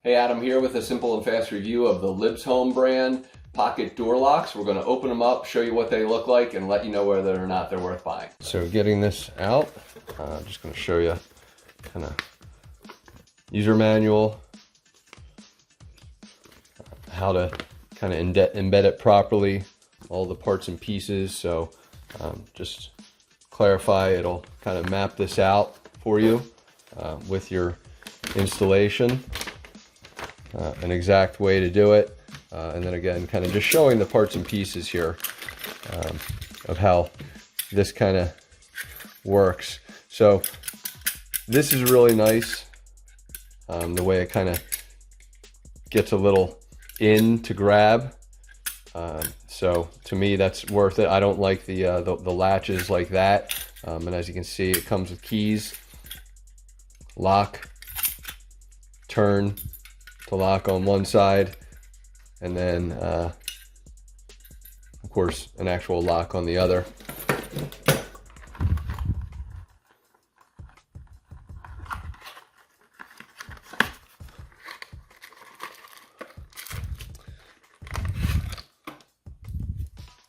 Hey, Adam here with a simple and fast review of the Lipshome brand pocket door locks. We're going to open them up, show you what they look like, and let you know whether or not they're worth buying. So getting this out, I'm just going to show you kind of user manual, how to kind of embed it properly, all the parts and pieces. So just clarify, it'll kind of map this out for you with your installation. An exact way to do it, and then again kind of just showing the parts and pieces here of how this kind of works. So this is really nice, the way it kind of gets a little in to grab, so to me that's worth it. I don't like the latches like that, and as you can see it comes with keys, lock, turn to lock on one side, and then of course an actual lock on the other.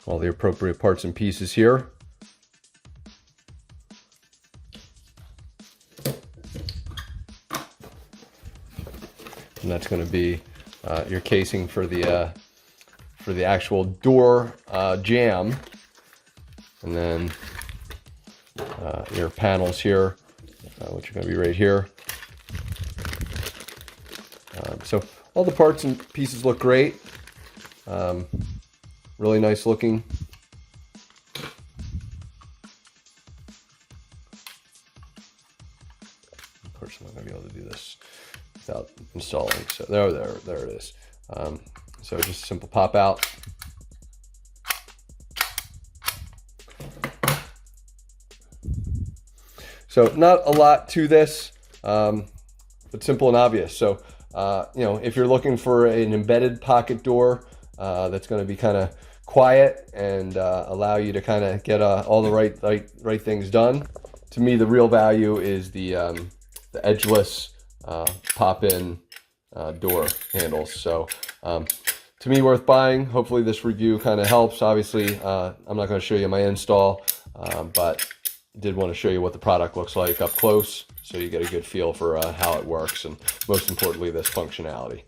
All the appropriate parts and pieces here. And that's going to be your casing for the actual door jamb, and then your panels here, which are going to be right here. So all the parts and pieces look great, really nice looking. Of course, I'm not going to be able to do this without installing. So there it is. So just a simple pop out. So not a lot to this, but simple and obvious. So you know, if you're looking for an embedded pocket door that's going to be kind of quiet and allow you to kind of get all the right things done, to me the real value is the edgeless pop-in door handles. So to me, worth buying. Hopefully this review kind of helps. Obviously I'm not going to show you my install, but did want to show you what the product looks like up close so you get a good feel for how it works, and most importantly this functionality.